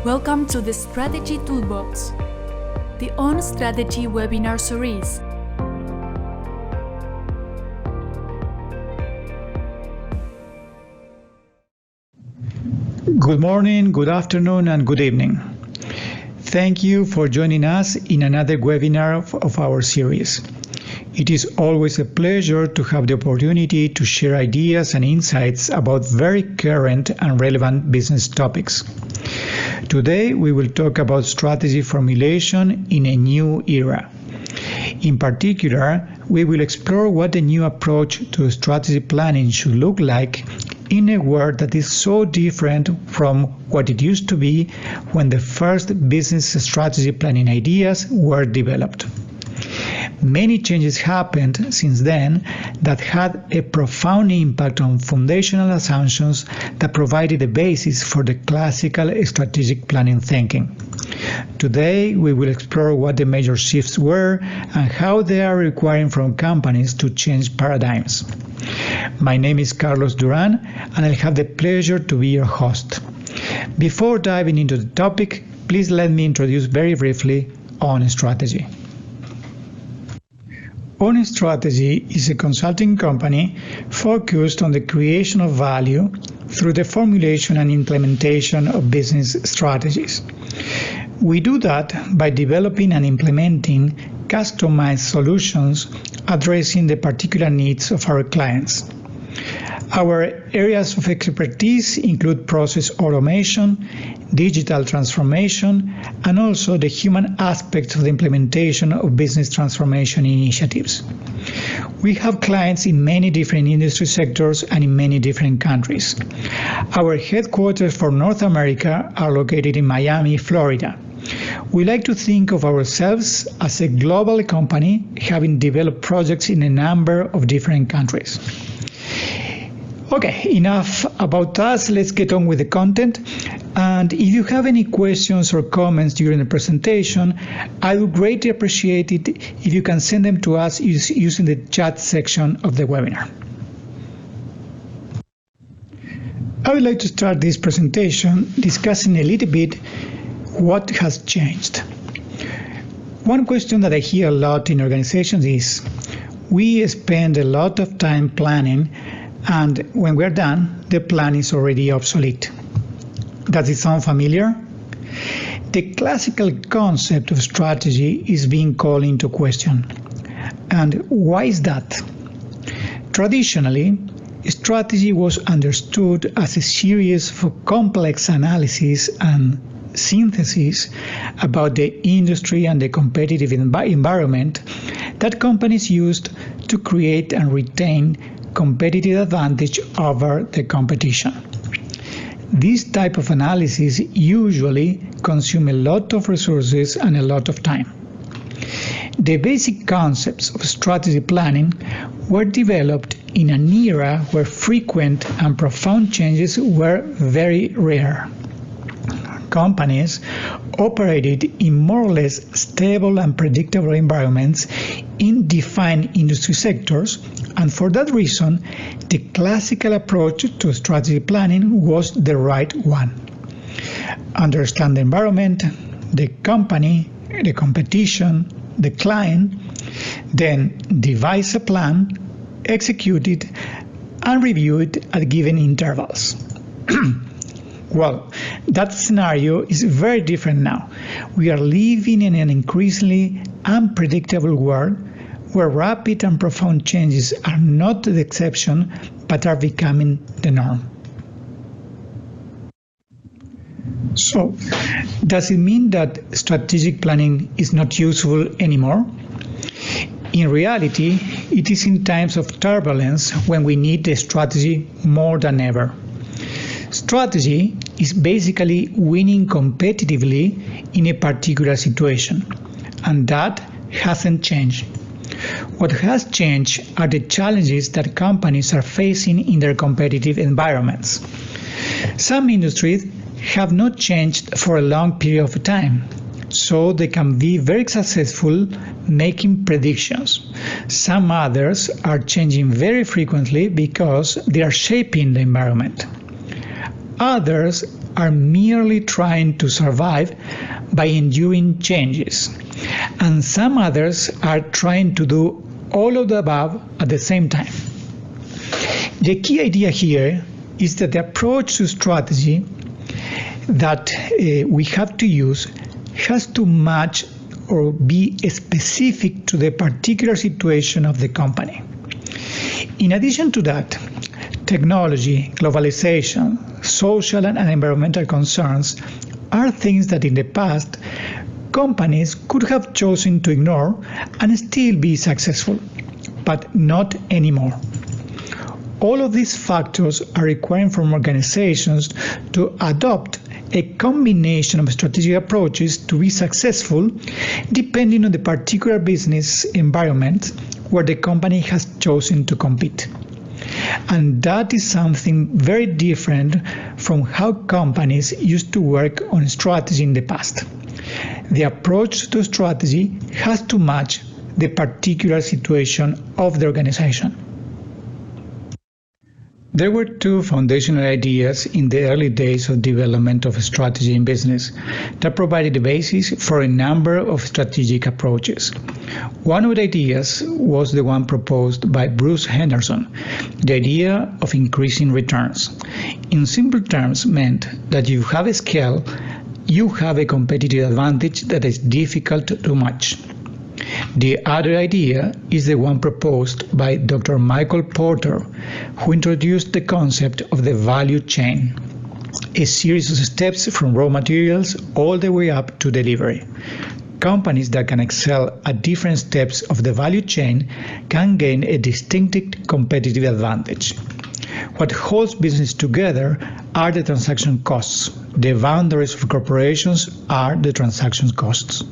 Welcome to the Strategy Toolbox, the On Strategy webinar series. Good morning, good afternoon, and good evening. Thank you for joining us in another webinar of our series. It is always a pleasure to have the opportunity to share ideas and insights about very current and relevant business topics. Today, we will talk about strategy formulation in a new era. In particular, we will explore what the new approach to strategy planning should look like in a world that is so different from what it used to be when the first business strategy planning ideas were developed. Many changes happened since then that had a profound impact on foundational assumptions that provided the basis for the classical strategic planning thinking. Today, we will explore what the major shifts were and how they are requiring from companies to change paradigms. My name is Carlos Duran, and I'll have the pleasure to be your host. Before diving into the topic, please let me introduce very briefly On Strategy. On Strategy is a consulting company focused on the creation of value through the formulation and implementation of business strategies. We do that by developing and implementing customized solutions addressing the particular needs of our clients. Our areas of expertise include process automation, digital transformation, and also the human aspects of the implementation of business transformation initiatives. We have clients in many different industry sectors and in many different countries. Our headquarters for North America are located in Miami, Florida. We like to think of ourselves as a global company having developed projects in a number of different countries. Okay, enough about us. Let's get on with the content. And if you have any questions or comments during the presentation, I would greatly appreciate it if you can send them to us using the chat section of the webinar. I would like to start this presentation discussing a little bit what has changed. One question that I hear a lot in organizations is, we spend a lot of time planning, and when we're done, the plan is already obsolete. Does it sound familiar? The classical concept of strategy is being called into question. And why is that? Traditionally, strategy was understood as a series of complex analysis and synthesis about the industry and the competitive environment that companies used to create and retain competitive advantage over the competition. This type of analysis usually consumes a lot of resources and a lot of time. The basic concepts of strategy planning were developed in an era where frequent and profound changes were very rare. Companies operated in more or less stable and predictable environments in defined industry sectors, and for that reason, the classical approach to strategy planning was the right one. Understand the environment, the company, the competition, the client, then devise a plan, execute it, and review it at given intervals. Well, that scenario is very different now. We are living in an increasingly unpredictable world where rapid and profound changes are not the exception, but are becoming the norm. So, does it mean that strategic planning is not useful anymore? In reality, it is in times of turbulence when we need a strategy more than ever. Strategy is basically winning competitively in a particular situation, and that hasn't changed. What has changed are the challenges that companies are facing in their competitive environments. Some industries have not changed for a long period of time, so they can be very successful making predictions. Some others are changing very frequently because they are shaping the environment. Others are merely trying to survive by enduring changes. And some others are trying to do all of the above at the same time. The key idea here is that the approach to strategy that we have to use has to match or be specific to the particular situation of the company. In addition to that, technology, globalization, social and environmental concerns are things that in the past companies could have chosen to ignore and still be successful, but not anymore. All of these factors are requiring from organizations to adopt a combination of strategic approaches to be successful depending on the particular business environment where the company has chosen to compete. And that is something very different from how companies used to work on strategy in the past. The approach to strategy has to match the particular situation of the organization. There were two foundational ideas in the early days of development of strategy in business that provided the basis for a number of strategic approaches. One of the ideas was the one proposed by Bruce Henderson, the idea of increasing returns. In simple terms, meant that if you have a scale, you have a competitive advantage that is difficult to match. The other idea is the one proposed by Dr. Michael Porter, who introduced the concept of the value chain, a series of steps from raw materials all the way up to delivery. Companies that can excel at different steps of the value chain can gain a distinctive competitive advantage. What holds business together are the transaction costs. The boundaries of corporations are the transaction costs.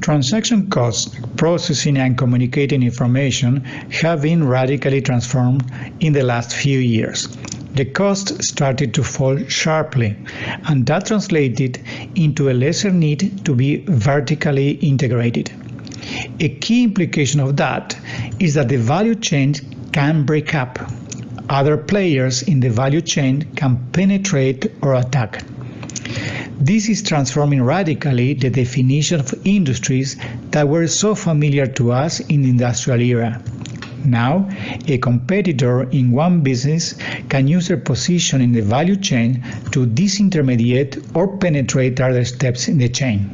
Transaction costs, processing and communicating information have been radically transformed in the last few years. The cost started to fall sharply, and that translated into a lesser need to be vertically integrated. A key implication of that is that the value chain can break up. Other players in the value chain can penetrate or attack. This is transforming radically the definition of industries that were so familiar to us in the industrial era. Now, a competitor in one business can use their position in the value chain to disintermediate or penetrate other steps in the chain.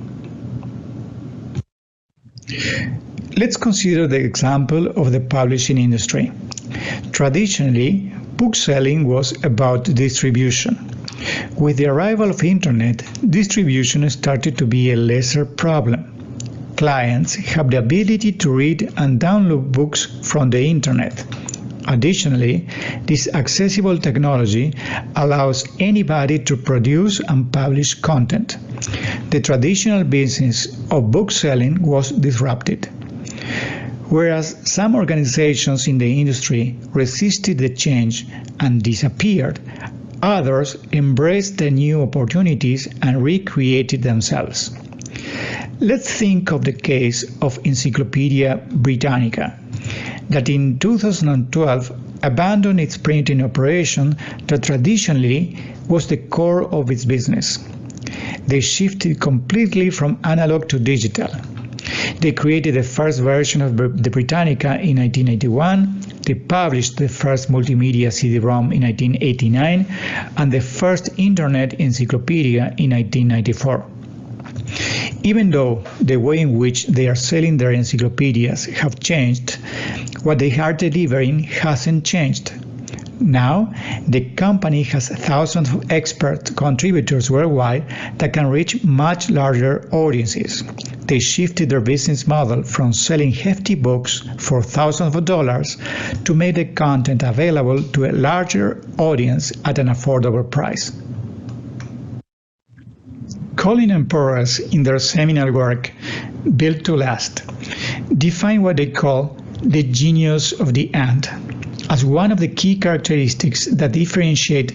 Let's consider the example of the publishing industry. Traditionally, book selling was about distribution. With the arrival of internet, distribution started to be a lesser problem. Clients have the ability to read and download books from the internet. Additionally, this accessible technology allows anybody to produce and publish content. The traditional business of book selling was disrupted. Whereas some organizations in the industry resisted the change and disappeared, others embraced the new opportunities and recreated themselves. Let's think of the case of Encyclopedia Britannica, that in 2012 abandoned its printing operation that traditionally was the core of its business. They shifted completely from analog to digital. They created the first version of the Britannica in 1981, they published the first multimedia CD-ROM in 1989, and the first Internet encyclopedia in 1994. Even though the way in which they are selling their encyclopedias have changed, what they are delivering hasn't changed. Now, the company has thousands of expert contributors worldwide that can reach much larger audiences. They shifted their business model from selling hefty books for thousands of dollars to make the content available to a larger audience at an affordable price. Collin and Porras, in their seminal work, Built to Last, define what they call the genius of the ant. as one of the key characteristics that differentiate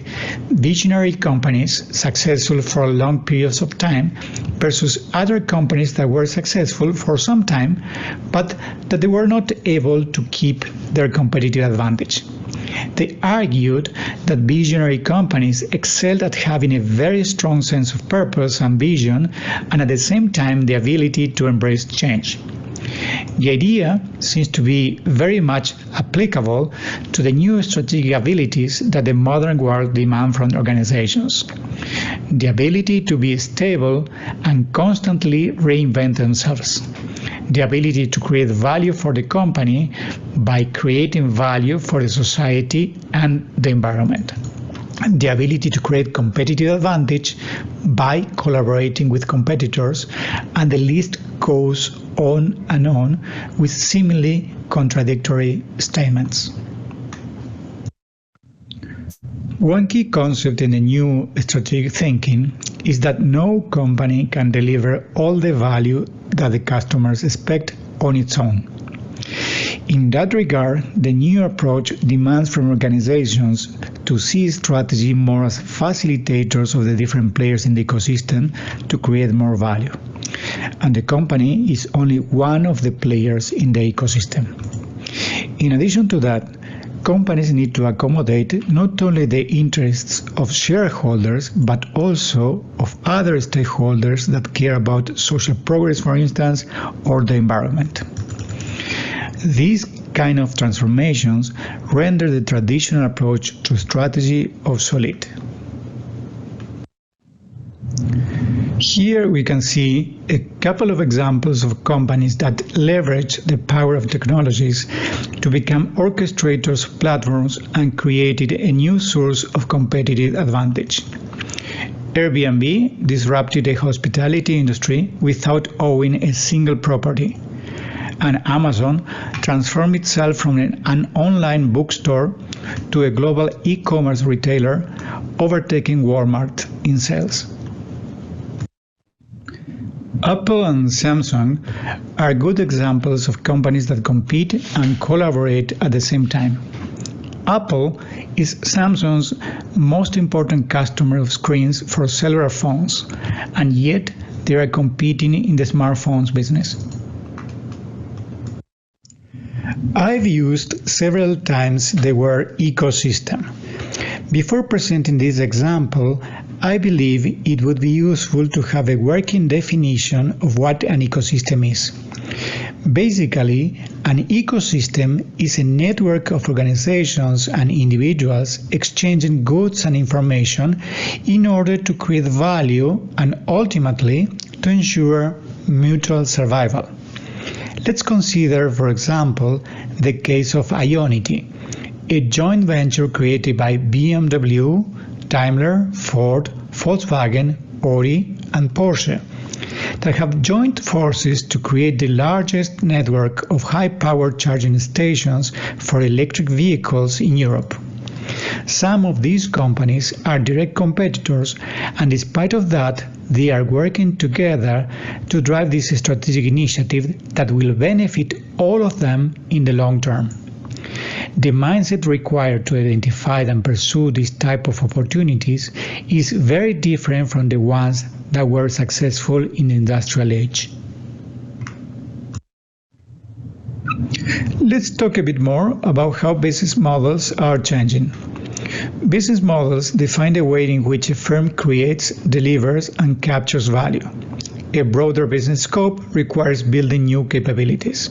visionary companies successful for long periods of time versus other companies that were successful for some time, but that they were not able to keep their competitive advantage. They argued that visionary companies excelled at having a very strong sense of purpose and vision, and at the same time the ability to embrace change. The idea seems to be very much applicable to the new strategic abilities that the modern world demands from organizations. The ability to be stable and constantly reinvent themselves. The ability to create value for the company by creating value for the society and the environment. The ability to create competitive advantage by collaborating with competitors, and the list goes on and on with seemingly contradictory statements. One key concept in the new strategic thinking is that no company can deliver all the value that the customers expect on its own. In that regard, the new approach demands from organizations to see strategy more as facilitators of the different players in the ecosystem to create more value. And the company is only one of the players in the ecosystem. In addition to that, companies need to accommodate not only the interests of shareholders, but also of other stakeholders that care about social progress, for instance, or the environment. These kind of transformations render the traditional approach to strategy obsolete. Here we can see a couple of examples of companies that leverage the power of technologies to become orchestrators of platforms and created a new source of competitive advantage. Airbnb disrupted the hospitality industry without owning a single property. And Amazon transformed itself from an online bookstore to a global e-commerce retailer, overtaking Walmart in sales. Apple and Samsung are good examples of companies that compete and collaborate at the same time. Apple is Samsung's most important customer of screens for cellular phones, and yet they are competing in the smartphones business. I've used several times the word ecosystem. Before presenting this example, I believe it would be useful to have a working definition of what an ecosystem is. Basically, an ecosystem is a network of organizations and individuals exchanging goods and information in order to create value and ultimately to ensure mutual survival. Let's consider, for example, the case of Ionity, a joint venture created by BMW, Daimler, Ford, Volkswagen, Audi, and Porsche that have joined forces to create the largest network of high-power charging stations for electric vehicles in Europe. Some of these companies are direct competitors, and despite of that, they are working together to drive this strategic initiative that will benefit all of them in the long term. The mindset required to identify and pursue this type of opportunities is very different from the ones that were successful in the industrial age. Let's talk a bit more about how business models are changing. Business models define the way in which a firm creates, delivers, and captures value. A broader business scope requires building new capabilities.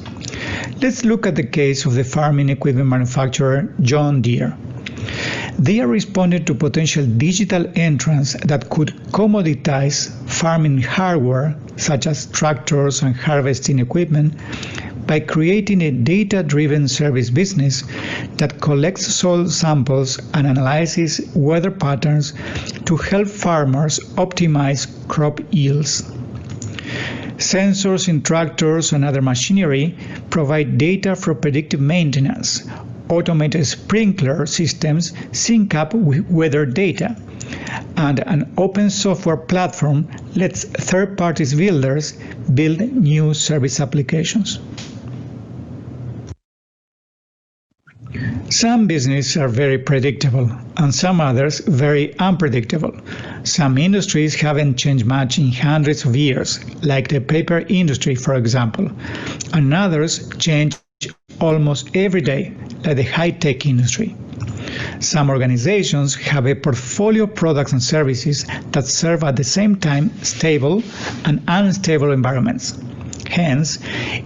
Let's look at the case of the farming equipment manufacturer John Deere. They are responding to potential digital entrants that could commoditize farming hardware, such as tractors and harvesting equipment, by creating a data-driven service business that collects soil samples and analyzes weather patterns to help farmers optimize crop yields. Sensors in tractors and other machinery provide data for predictive maintenance. Automated sprinkler systems sync up with weather data, and an open software platform lets third-party builders build new service applications. Some businesses are very predictable and some others very unpredictable. Some industries haven't changed much in hundreds of years, like the paper industry, for example, and others change almost every day, like the high-tech industry. Some organizations have a portfolio of products and services that serve at the same time stable and unstable environments. Hence,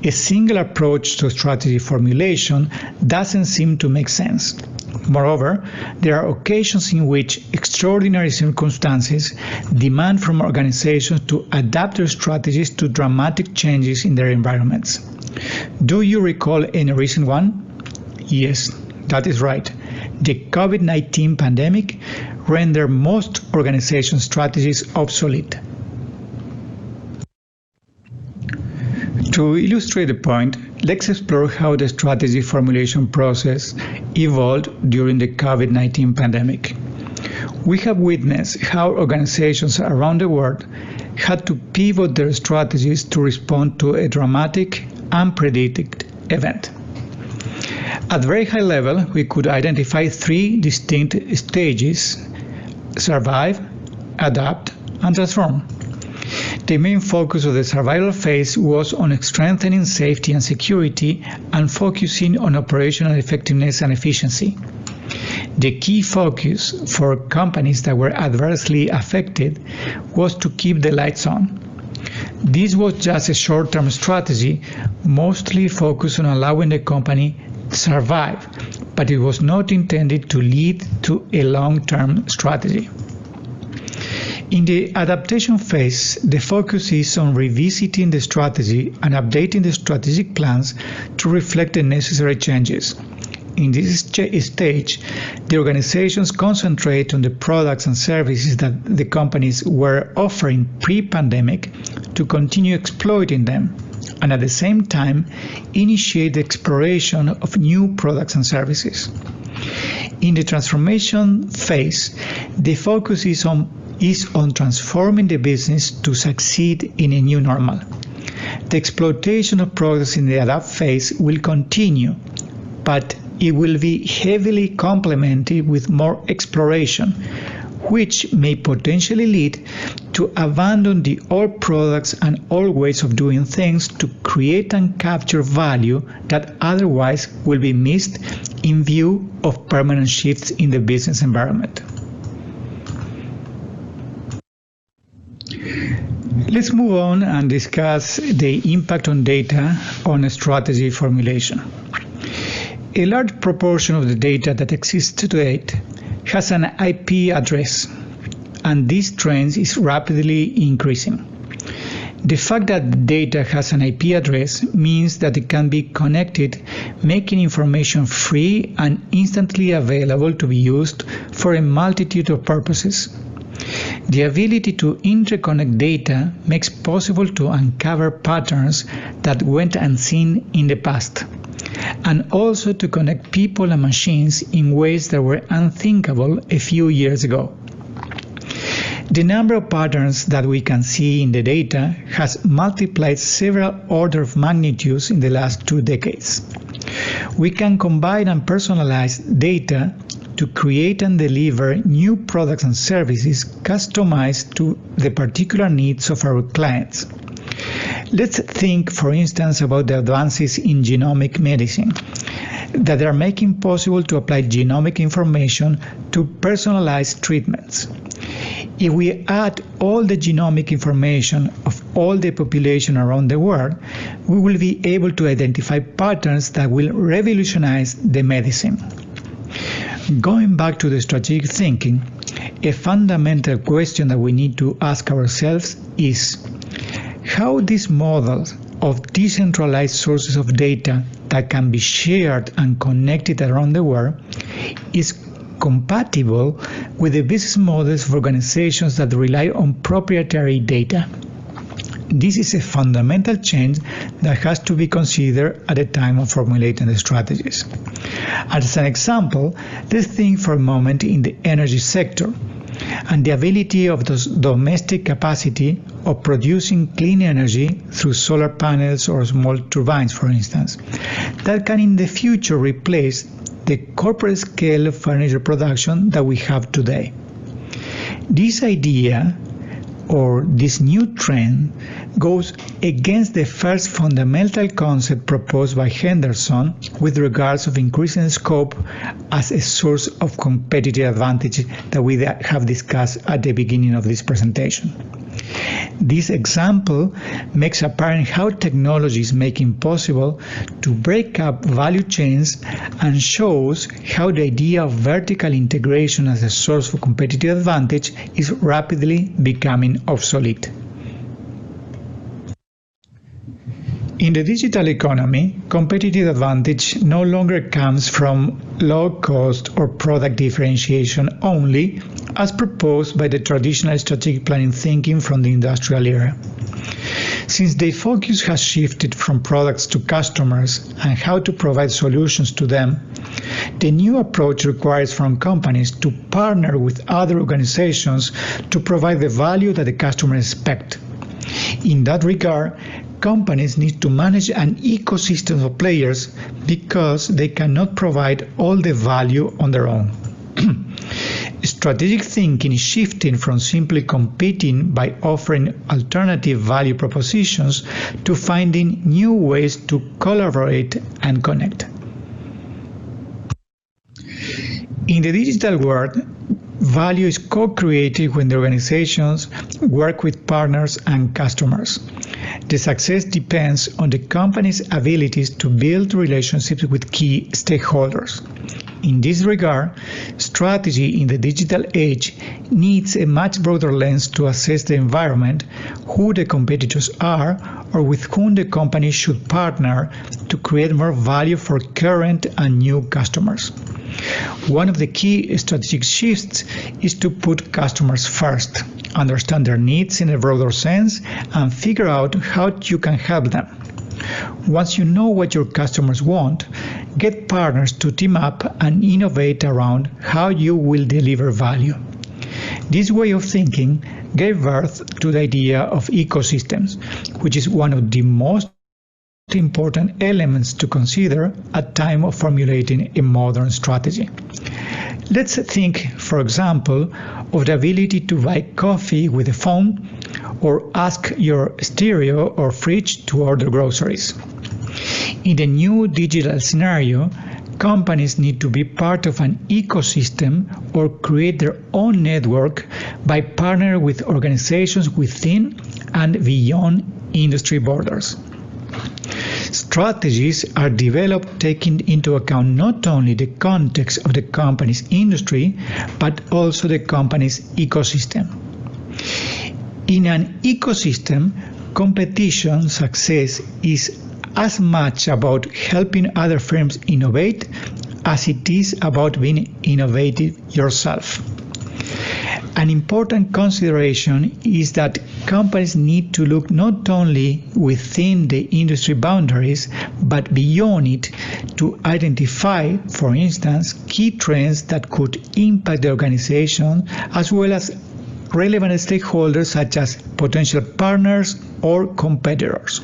a single approach to strategy formulation doesn't seem to make sense. Moreover, there are occasions in which extraordinary circumstances demand from organizations to adapt their strategies to dramatic changes in their environments. Do you recall any recent one? Yes, that is right. The COVID-19 pandemic rendered most organization strategies obsolete. To illustrate the point, let's explore how the strategy formulation process evolved during the COVID-19 pandemic. We have witnessed how organizations around the world had to pivot their strategies to respond to a dramatic, unpredicted event. At very high level, we could identify three distinct stages: survive, adapt, and transform. The main focus of the survival phase was on strengthening safety and security and focusing on operational effectiveness and efficiency. The key focus for companies that were adversely affected was to keep the lights on. This was just a short-term strategy, mostly focused on allowing the company to survive, but it was not intended to lead to a long-term strategy. In the adaptation phase, the focus is on revisiting the strategy and updating the strategic plans to reflect the necessary changes. In this stage, the organizations concentrate on the products and services that the companies were offering pre-pandemic to continue exploiting them, and at the same time initiate the exploration of new products and services. In the transformation phase, the focus is on transforming the business to succeed in a new normal. The exploitation of products in the adapt phase will continue, but it will be heavily complemented with more exploration, which may potentially lead to abandon the old products and old ways of doing things to create and capture value that otherwise will be missed in view of permanent shifts in the business environment. Let's move on and discuss the impact on data on strategy formulation. A large proportion of the data that exists today has an IP address, and this trend is rapidly increasing. The fact that data has an IP address means that it can be connected, making information free and instantly available to be used for a multitude of purposes. The ability to interconnect data makes possible to uncover patterns that went unseen in the past, and also to connect people and machines in ways that were unthinkable a few years ago. The number of patterns that we can see in the data has multiplied several orders of magnitudes in the last 2 decades. We can combine and personalize data to create and deliver new products and services customized to the particular needs of our clients. Let's think, for instance, about the advances in genomic medicine that are making possible to apply genomic information to personalized treatments. If we add all the genomic information of all the population around the world, we will be able to identify patterns that will revolutionize the medicine. Going back to the strategic thinking, a fundamental question that we need to ask ourselves is how these models of decentralized sources of data that can be shared and connected around the world is compatible with the business models of organizations that rely on proprietary data. This is a fundamental change that has to be considered at the time of formulating the strategies. As an example, let's think for a moment in the energy sector and the ability of the domestic capacity of producing clean energy through solar panels or small turbines, for instance, that can in the future replace the corporate scale furniture production that we have today. This idea, or this new trend, goes against the first fundamental concept proposed by Henderson with regards of increasing scope as a source of competitive advantage that we have discussed at the beginning of this presentation. This example makes apparent how technology is making possible to break up value chains and shows how the idea of vertical integration as a source of competitive advantage is rapidly becoming obsolete. In the digital economy, competitive advantage no longer comes from low cost or product differentiation only, as proposed by the traditional strategic planning thinking from the industrial era. Since the focus has shifted from products to customers and how to provide solutions to them, the new approach requires from companies to partner with other organizations to provide the value that the customers expect. In that regard, companies need to manage an ecosystem of players because they cannot provide all the value on their own. Strategic thinking is shifting from simply competing by offering alternative value propositions to finding new ways to collaborate and connect. In the digital world, value is co-created when the organizations work with partners and customers. The success depends on the company's abilities to build relationships with key stakeholders. In this regard, strategy in the digital age needs a much broader lens to assess the environment, who the competitors are, or with whom the company should partner to create more value for current and new customers. One of the key strategic shifts is to put customers first, understand their needs in a broader sense, and figure out how you can help them. Once you know what your customers want, get partners to team up and innovate around how you will deliver value. This way of thinking gave birth to the idea of ecosystems, which is one of the most important elements to consider at time of formulating a modern strategy. Let's think, for example, of the ability to buy coffee with a phone or ask your stereo or fridge to order groceries. In the new digital scenario, companies need to be part of an ecosystem or create their own network by partnering with organizations within and beyond industry borders. Strategies are developed taking into account not only the context of the company's industry, but also the company's ecosystem. In an ecosystem, competition success is as much about helping other firms innovate as it is about being innovative yourself. An important consideration is that companies need to look not only within the industry boundaries, but beyond it to identify, for instance, key trends that could impact the organization, as well as relevant stakeholders such as potential partners or competitors.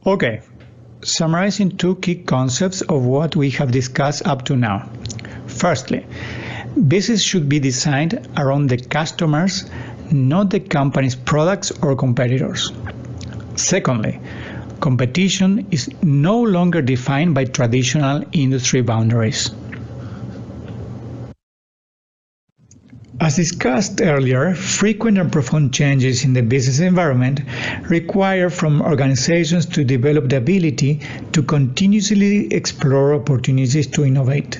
Okay, summarizing two key concepts of what we have discussed up to now. Firstly, business should be designed around the customers, not the company's products or competitors. Secondly, competition is no longer defined by traditional industry boundaries. As discussed earlier, frequent and profound changes in the business environment require from organizations to develop the ability to continuously explore opportunities to innovate.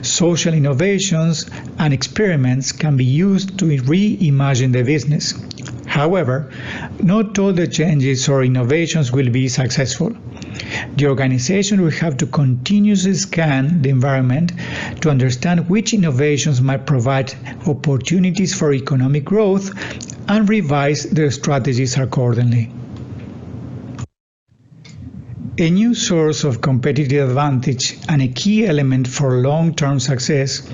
Social innovations and experiments can be used to reimagine the business. However, not all the changes or innovations will be successful. The organization will have to continuously scan the environment to understand which innovations might provide opportunities for economic growth and revise their strategies accordingly. A new source of competitive advantage and a key element for long-term success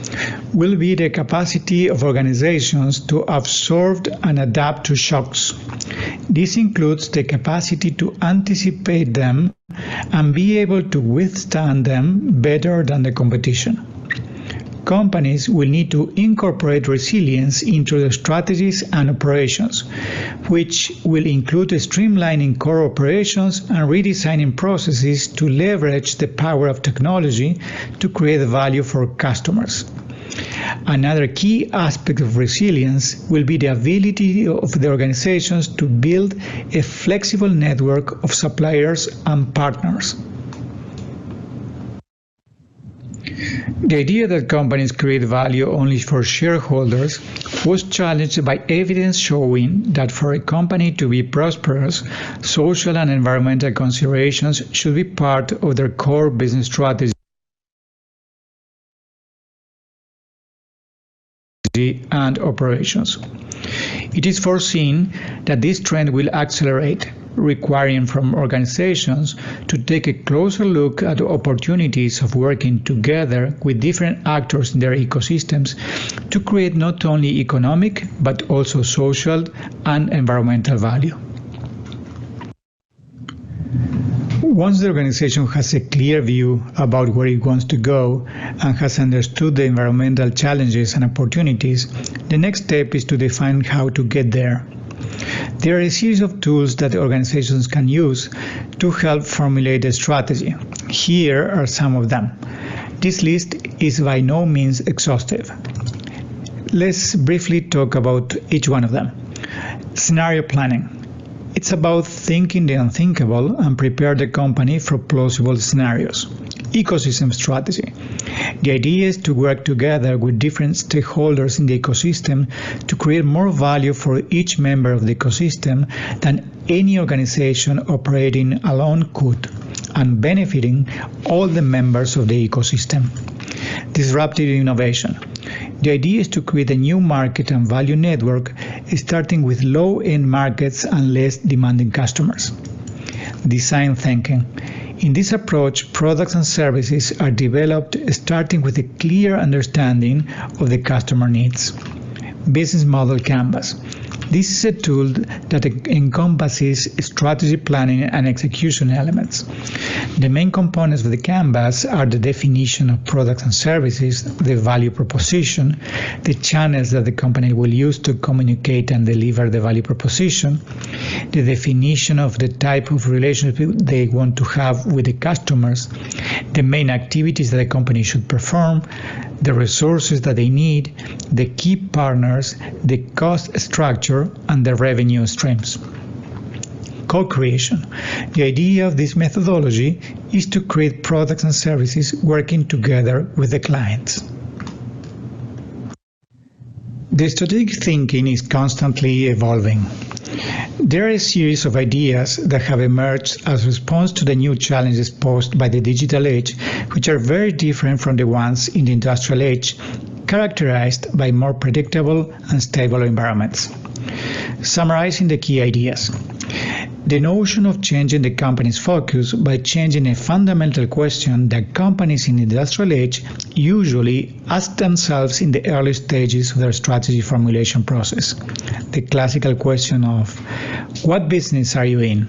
will be the capacity of organizations to absorb and adapt to shocks. This includes the capacity to anticipate them and be able to withstand them better than the competition. Companies will need to incorporate resilience into their strategies and operations, which will include streamlining core operations and redesigning processes to leverage the power of technology to create value for customers. Another key aspect of resilience will be the ability of the organizations to build a flexible network of suppliers and partners. The idea that companies create value only for shareholders was challenged by evidence showing that for a company to be prosperous, social and environmental considerations should be part of their core business strategy and operations. It is foreseen that this trend will accelerate, requiring from organizations to take a closer look at the opportunities of working together with different actors in their ecosystems to create not only economic but also social and environmental value. Once the organization has a clear view about where it wants to go and has understood the environmental challenges and opportunities, the next step is to define how to get there. There are a series of tools that organizations can use to help formulate a strategy. Here are some of them. This list is by no means exhaustive. Let's briefly talk about each one of them. Scenario planning. It's about thinking the unthinkable and prepare the company for plausible scenarios. Ecosystem strategy. The idea is to work together with different stakeholders in the ecosystem to create more value for each member of the ecosystem than any organization operating alone could, and benefiting all the members of the ecosystem. Disruptive innovation. The idea is to create a new market and value network, starting with low-end markets and less demanding customers. Design thinking. In this approach, products and services are developed starting with a clear understanding of the customer needs. Business model canvas. This is a tool that encompasses strategy planning and execution elements. The main components of the canvas are the definition of products and services, the value proposition, the channels that the company will use to communicate and deliver the value proposition, the definition of the type of relationship they want to have with the customers, the main activities that the company should perform, the resources that they need, the key partners, the cost structure, and the revenue streams. Co-creation. The idea of this methodology is to create products and services working together with the clients. The strategic thinking is constantly evolving. There are a series of ideas that have emerged as response to the new challenges posed by the digital age, which are very different from the ones in the industrial age, characterized by more predictable and stable environments. Summarizing the key ideas. The notion of changing the company's focus by changing a fundamental question that companies in the industrial age usually ask themselves in the early stages of their strategy formulation process. The classical question of, what business are you in?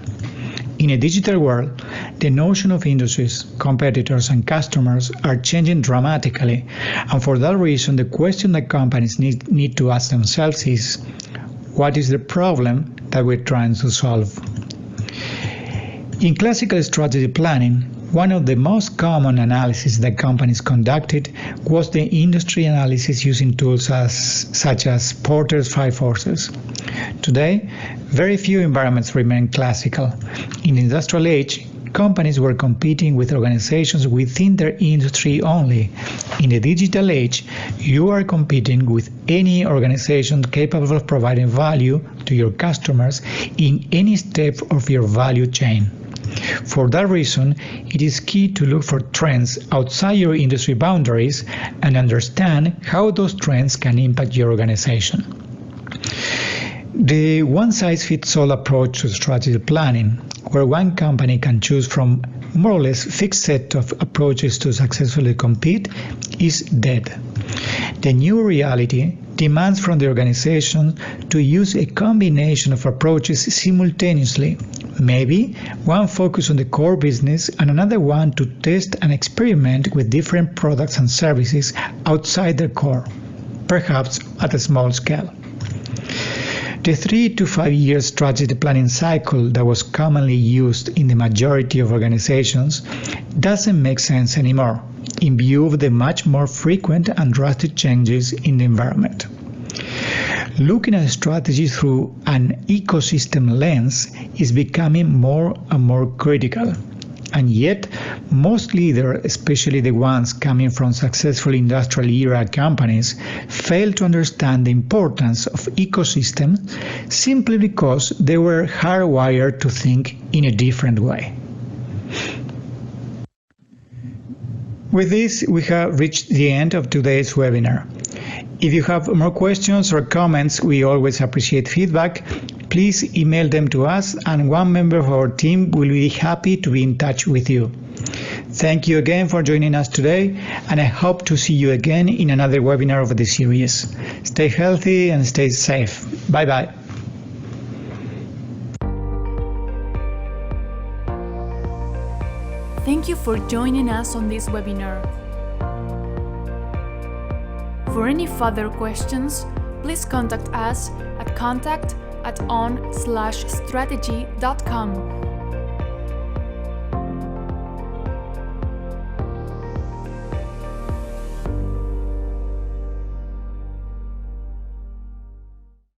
In a digital world, the notion of industries, competitors, and customers are changing dramatically, and for that reason, the question that companies need to ask themselves is, what is the problem that we're trying to solve? In classical strategy planning, one of the most common analyses that companies conducted was the industry analysis using tools such as Porter's 5 forces. Today, very few environments remain classical. In the industrial age, companies were competing with organizations within their industry only. In the digital age, you are competing with any organization capable of providing value to your customers in any step of your value chain. For that reason, it is key to look for trends outside your industry boundaries and understand how those trends can impact your organization. The one-size-fits-all approach to strategy planning, where one company can choose from more or less fixed set of approaches to successfully compete is dead. The new reality demands from the organization to use a combination of approaches simultaneously, maybe one focused on the core business and another one to test and experiment with different products and services outside their core, perhaps at a small scale. The 3 to 5 year strategy planning cycle that was commonly used in the majority of organizations doesn't make sense anymore in view of the much more frequent and drastic changes in the environment. Looking at strategy through an ecosystem lens is becoming more and more critical. And yet, most leaders, especially the ones coming from successful industrial era companies, fail to understand the importance of ecosystems simply because they were hardwired to think in a different way. With this, we have reached the end of today's webinar. If you have more questions or comments, we always appreciate feedback. Please email them to us, and one member of our team will be happy to be in touch with you. Thank you again for joining us today, and I hope to see you again in another webinar of the series. Stay healthy and stay safe. Bye-bye. Thank you for joining us on this webinar. For any further questions, please contact us at contact@on/strategy.com.